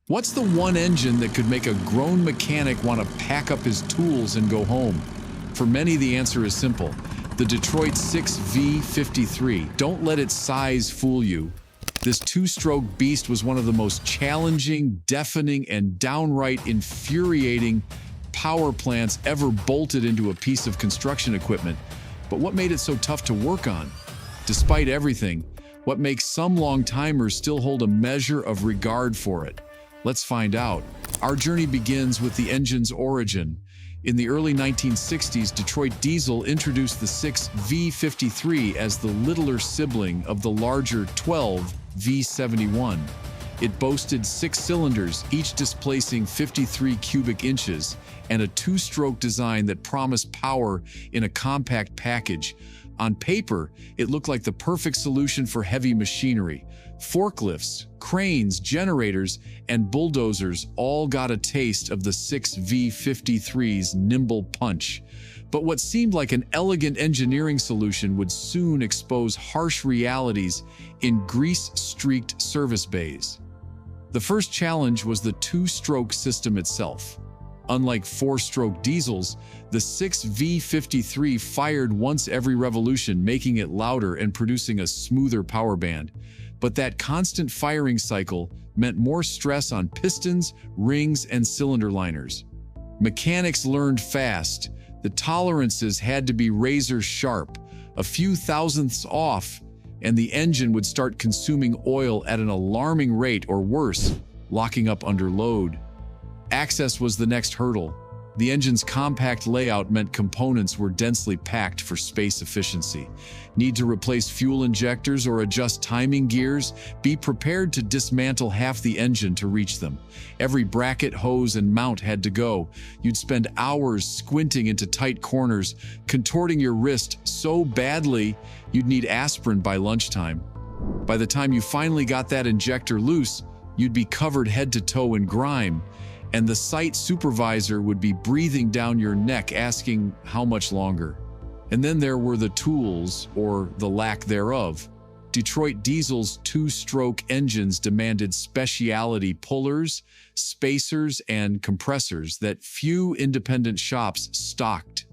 What's the one engine that could make a grown mechanic want to pack up his tools and go home? For many, the answer is simple. The Detroit 6V53. Don't let its size fool you. This two-stroke beast was one of the most challenging, deafening, and downright infuriating power plants ever bolted into a piece of construction equipment. But what made it so tough to work on? Despite everything, what makes some long-timers still hold a measure of regard for it? Let's find out. Our journey begins with the engine's origin. In the early 1960s, Detroit Diesel introduced the 6V53 as the littler sibling of the larger 12V71. It boasted 6 cylinders, each displacing 53 cubic inches, and a two-stroke design that promised power in a compact package. On paper, it looked like the perfect solution for heavy machinery. Forklifts, cranes, generators, and bulldozers all got a taste of the 6V53's nimble punch. But what seemed like an elegant engineering solution would soon expose harsh realities in grease-streaked service bays. The first challenge was the two-stroke system itself. Unlike four-stroke diesels, the 6V53 fired once every revolution, making it louder and producing a smoother power band. But that constant firing cycle meant more stress on pistons, rings, and cylinder liners. Mechanics learned fast. The tolerances had to be razor sharp. A few thousandths off, and the engine would start consuming oil at an alarming rate, or worse, locking up under load. Access was the next hurdle. The engine's compact layout meant components were densely packed for space efficiency. Need to replace fuel injectors or adjust timing gears? Be prepared to dismantle half the engine to reach them. Every bracket, hose, and mount had to go. You'd spend hours squinting into tight corners, contorting your wrist so badly you'd need aspirin by lunchtime. By the time you finally got that injector loose, you'd be covered head to toe in grime, and the site supervisor would be breathing down your neck asking how much longer. And then there were the tools, or the lack thereof. Detroit Diesel's two-stroke engines demanded specialty pullers, spacers, and compressors that few independent shops stocked.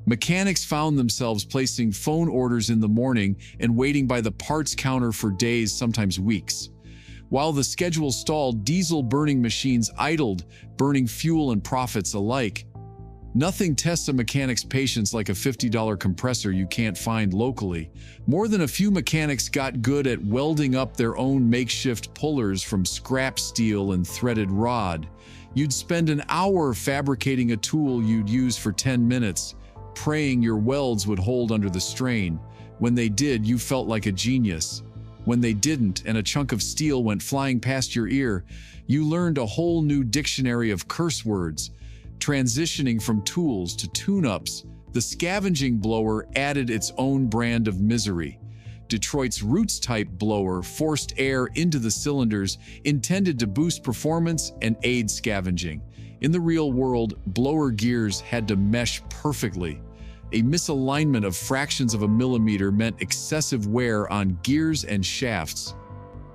Mechanics found themselves placing phone orders in the morning and waiting by the parts counter for days, sometimes weeks. While the schedule stalled, diesel-burning machines idled, burning fuel and profits alike. Nothing tests a mechanic's patience like a $50 compressor you can't find locally. More than a few mechanics got good at welding up their own makeshift pullers from scrap steel and threaded rod. You'd spend an hour fabricating a tool you'd use for 10 minutes, praying your welds would hold under the strain. When they did, you felt like a genius. When they didn't, and a chunk of steel went flying past your ear, you learned a whole new dictionary of curse words. Transitioning from tools to tune-ups, the scavenging blower added its own brand of misery. Detroit's Roots-type blower forced air into the cylinders, intended to boost performance and aid scavenging. In the real world, blower gears had to mesh perfectly. A misalignment of fractions of a millimeter meant excessive wear on gears and shafts.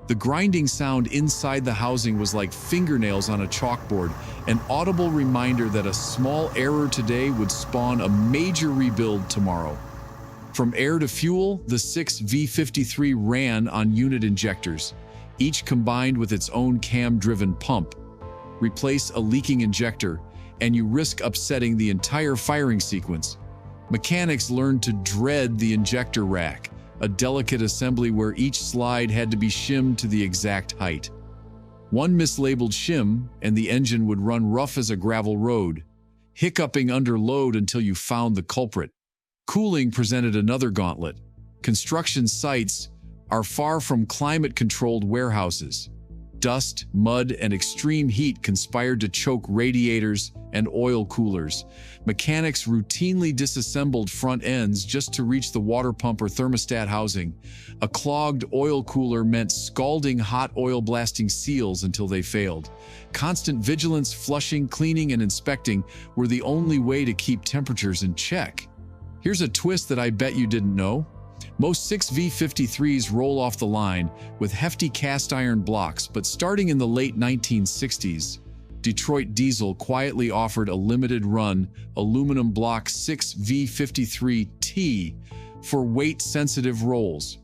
The grinding sound inside the housing was like fingernails on a chalkboard, an audible reminder that a small error today would spawn a major rebuild tomorrow. From air to fuel, the 6V53 ran on unit injectors, each combined with its own cam-driven pump. Replace a leaking injector, and you risk upsetting the entire firing sequence. Mechanics learned to dread the injector rack, a delicate assembly where each slide had to be shimmed to the exact height. One mislabeled shim, and the engine would run rough as a gravel road, hiccuping under load until you found the culprit. Cooling presented another gauntlet. Construction sites are far from climate-controlled warehouses. Dust, mud, and extreme heat conspired to choke radiators and oil coolers. Mechanics routinely disassembled front ends just to reach the water pump or thermostat housing. A clogged oil cooler meant scalding hot oil blasting seals until they failed. Constant vigilance, flushing, cleaning, and inspecting were the only way to keep temperatures in check. Here's a twist that I bet you didn't know. Most 6V53s roll off the line with hefty cast iron blocks, but starting in the late 1960s, Detroit Diesel quietly offered a limited-run aluminum block 6V53T for weight-sensitive rolls.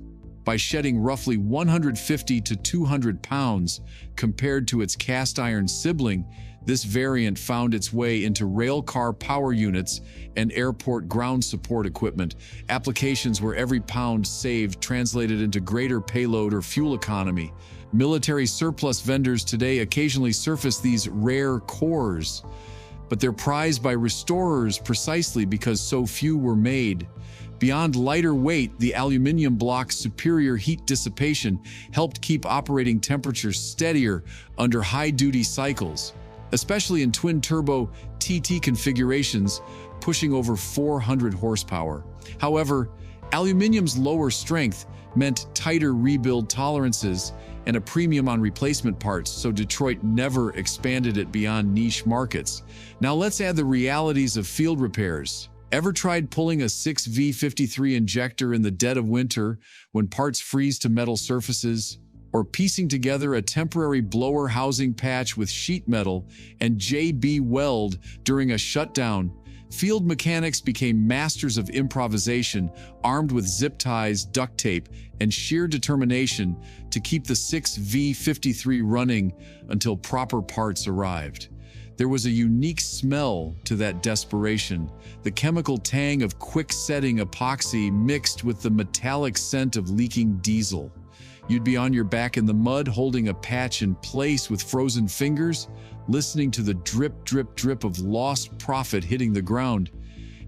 By shedding roughly 150 to 200 pounds compared to its cast iron sibling, this variant found its way into railcar power units and airport ground support equipment, applications where every pound saved translated into greater payload or fuel economy. Military surplus vendors today occasionally surface these rare cores, but they're prized by restorers precisely because so few were made. Beyond lighter weight, the aluminum block's superior heat dissipation helped keep operating temperatures steadier under high-duty cycles, especially in twin-turbo TT configurations pushing over 400 horsepower. However, aluminum's lower strength meant tighter rebuild tolerances and a premium on replacement parts, so Detroit never expanded it beyond niche markets. Now let's add the realities of field repairs. Ever tried pulling a 6V53 injector in the dead of winter when parts freeze to metal surfaces? Or piecing together a temporary blower housing patch with sheet metal and JB weld during a shutdown? Field mechanics became masters of improvisation, armed with zip ties, duct tape, and sheer determination to keep the 6V53 running until proper parts arrived. There was a unique smell to that desperation, the chemical tang of quick-setting epoxy mixed with the metallic scent of leaking diesel. You'd be on your back in the mud, holding a patch in place with frozen fingers, listening to the drip, drip, drip of lost profit hitting the ground.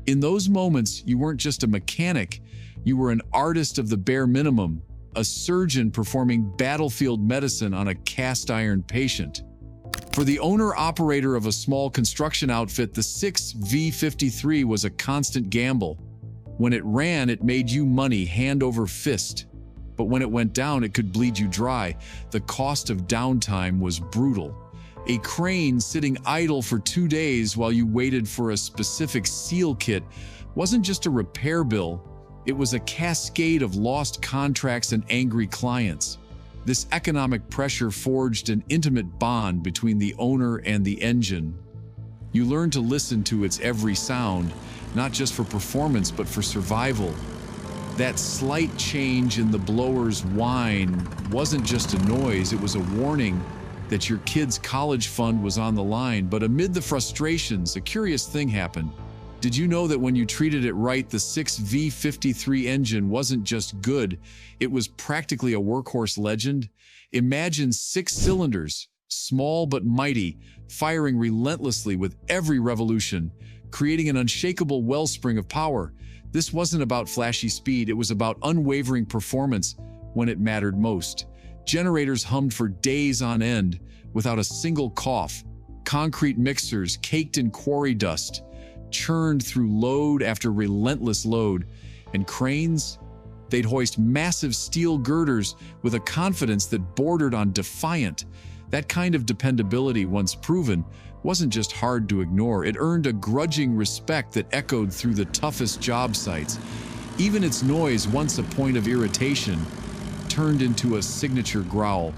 In those moments, you weren't just a mechanic, you were an artist of the bare minimum, a surgeon performing battlefield medicine on a cast iron patient. For the owner-operator of a small construction outfit, the 6V53 was a constant gamble. When it ran, it made you money hand over fist. But when it went down, it could bleed you dry. The cost of downtime was brutal. A crane sitting idle for 2 days while you waited for a specific seal kit wasn't just a repair bill, it was a cascade of lost contracts and angry clients. This economic pressure forged an intimate bond between the owner and the engine. You learned to listen to its every sound, not just for performance but for survival. That slight change in the blower's whine wasn't just a noise, it was a warning that your kid's college fund was on the line. But amid the frustrations, a curious thing happened. Did you know that when you treated it right, the 6V53 engine wasn't just good, it was practically a workhorse legend? Imagine 6 cylinders, small but mighty, firing relentlessly with every revolution, creating an unshakable wellspring of power. This wasn't about flashy speed, it was about unwavering performance when it mattered most. Generators hummed for days on end without a single cough. Concrete mixers, caked in quarry dust, churned through load after relentless load. And cranes? They'd hoist massive steel girders with a confidence that bordered on defiant. That kind of dependability, once proven, wasn't just hard to ignore. It earned a grudging respect that echoed through the toughest job sites. Even its noise, once a point of irritation, turned into a signature growl.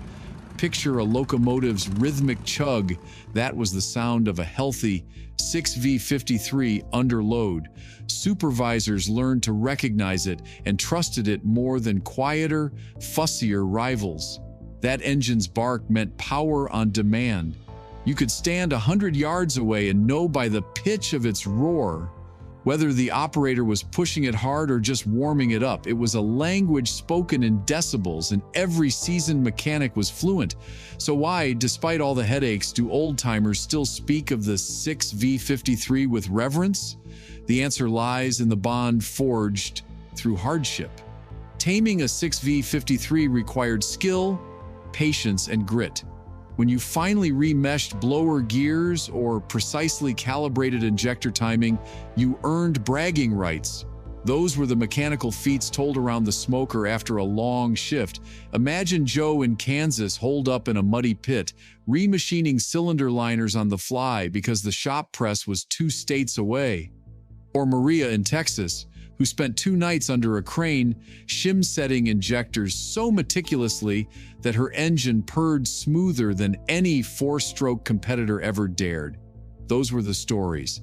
Picture a locomotive's rhythmic chug. That was the sound of a healthy 6V53 under load. Supervisors learned to recognize it and trusted it more than quieter, fussier rivals. That engine's bark meant power on demand. You could stand 100 yards away and know by the pitch of its roar whether the operator was pushing it hard or just warming it up. It was a language spoken in decibels, and every seasoned mechanic was fluent. So why, despite all the headaches, do old-timers still speak of the 6V53 with reverence? The answer lies in the bond forged through hardship. Taming a 6V53 required skill, patience, and grit. When you finally remeshed blower gears or precisely calibrated injector timing, you earned bragging rights. Those were the mechanical feats told around the smoker after a long shift. Imagine Joe in Kansas holed up in a muddy pit, remachining cylinder liners on the fly because the shop press was 2 states away. Or Maria in Texas, who spent 2 nights under a crane, shim-setting injectors so meticulously that her engine purred smoother than any 4-stroke competitor ever dared. Those were the stories.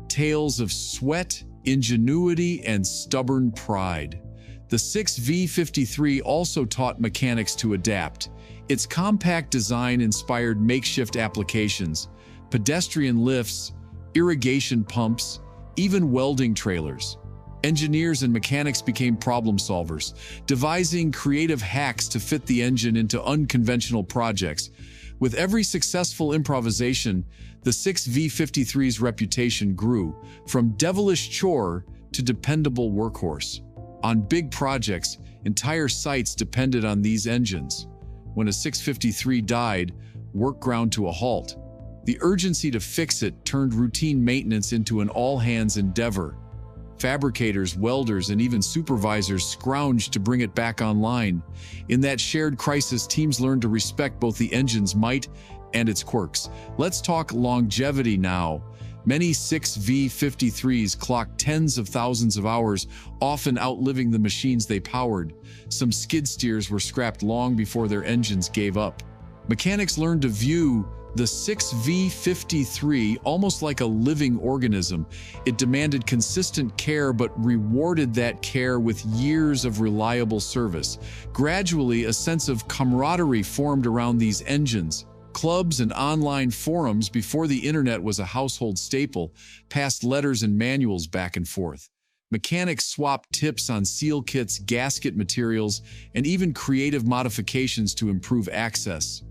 Tales of sweat, ingenuity, and stubborn pride. The 6V53 also taught mechanics to adapt. Its compact design inspired makeshift applications, pedestrian lifts, irrigation pumps, even welding trailers. Engineers and mechanics became problem solvers, devising creative hacks to fit the engine into unconventional projects. With every successful improvisation, the 6V53's reputation grew, from devilish chore to dependable workhorse. On big projects, entire sites depended on these engines. When a 653 died, work ground to a halt. The urgency to fix it turned routine maintenance into an all-hands endeavor. Fabricators, welders, and even supervisors scrounged to bring it back online. In that shared crisis, teams learned to respect both the engine's might and its quirks. Let's talk longevity now. Many 6V53s clocked tens of thousands of hours, often outliving the machines they powered. Some skid steers were scrapped long before their engines gave up. Mechanics learned to view the 6V53 almost like a living organism. It demanded consistent care but rewarded that care with years of reliable service. Gradually, a sense of camaraderie formed around these engines. Clubs and online forums, before the internet was a household staple, passed letters and manuals back and forth. Mechanics swapped tips on seal kits, gasket materials, and even creative modifications to improve access.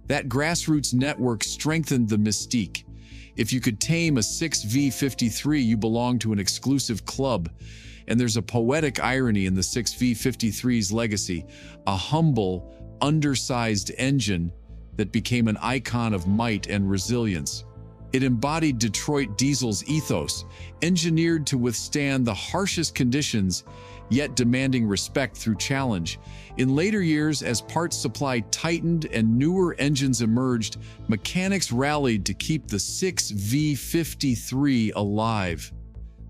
That grassroots network strengthened the mystique. If you could tame a 6V53, you belonged to an exclusive club. And there's a poetic irony in the 6V53's legacy, a humble, undersized engine that became an icon of might and resilience. It embodied Detroit diesel's ethos, engineered to withstand the harshest conditions, yet demanding respect through challenge. In later years, as parts supply tightened and newer engines emerged, mechanics rallied to keep the 6V53 alive.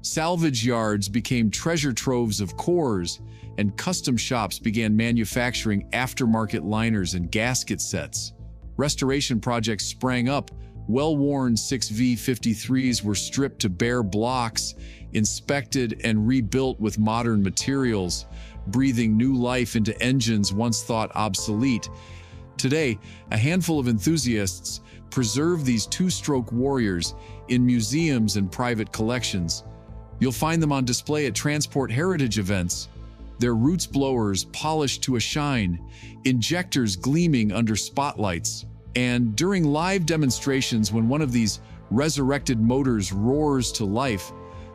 Salvage yards became treasure troves of cores, and custom shops began manufacturing aftermarket liners and gasket sets. Restoration projects sprang up. Well-worn 6V53s were stripped to bare blocks, inspected and rebuilt with modern materials, breathing new life into engines once thought obsolete. Today, a handful of enthusiasts preserve these 2-stroke warriors in museums and private collections. You'll find them on display at transport heritage events. Their roots blowers polished to a shine, injectors gleaming under spotlights. And during live demonstrations, when one of these resurrected motors roars to life,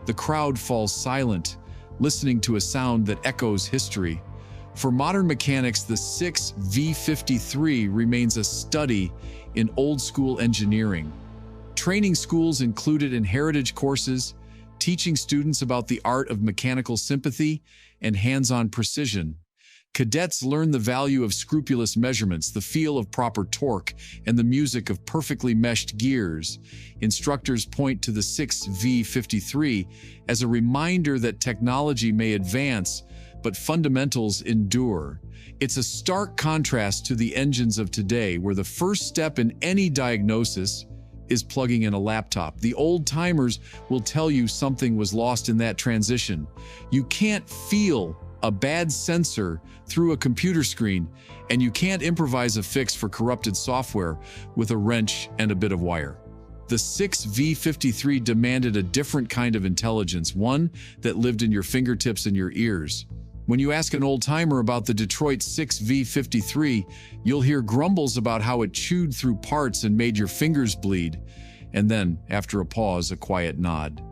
the crowd falls silent, listening to a sound that echoes history. For modern mechanics, the 6V53 remains a study in old-school engineering. Training schools included in heritage courses, teaching students about the art of mechanical sympathy and hands-on precision. Cadets learn the value of scrupulous measurements, the feel of proper torque, and the music of perfectly meshed gears. Instructors point to the 6V53 as a reminder that technology may advance, but fundamentals endure. It's a stark contrast to the engines of today, where the first step in any diagnosis is plugging in a laptop. The old-timers will tell you something was lost in that transition. You can't feel a bad sensor through a computer screen, and you can't improvise a fix for corrupted software with a wrench and a bit of wire. The 6V53 demanded a different kind of intelligence, one that lived in your fingertips and your ears. When you ask an old-timer about the Detroit 6V53, you'll hear grumbles about how it chewed through parts and made your fingers bleed, and then, after a pause, a quiet nod.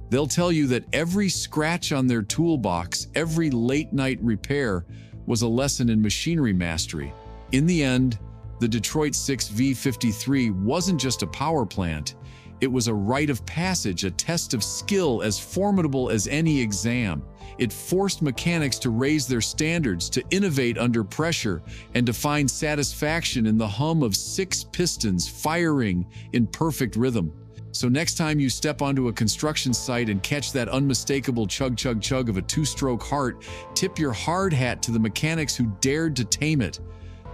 They'll tell you that every scratch on their toolbox, every late-night repair, was a lesson in machinery mastery. In the end, the Detroit 6V53 wasn't just a power plant. It was a rite of passage, a test of skill as formidable as any exam. It forced mechanics to raise their standards, to innovate under pressure, and to find satisfaction in the hum of 6 pistons firing in perfect rhythm. So next time you step onto a construction site and catch that unmistakable chug chug chug of a two-stroke heart, tip your hard hat to the mechanics who dared to tame it.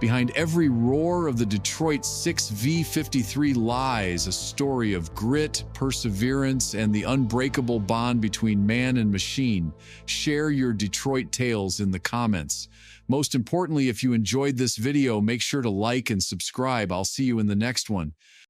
Behind every roar of the Detroit 6V53 lies a story of grit, perseverance, and the unbreakable bond between man and machine. Share your Detroit tales in the comments. Most importantly, if you enjoyed this video, make sure to like and subscribe. I'll see you in the next one.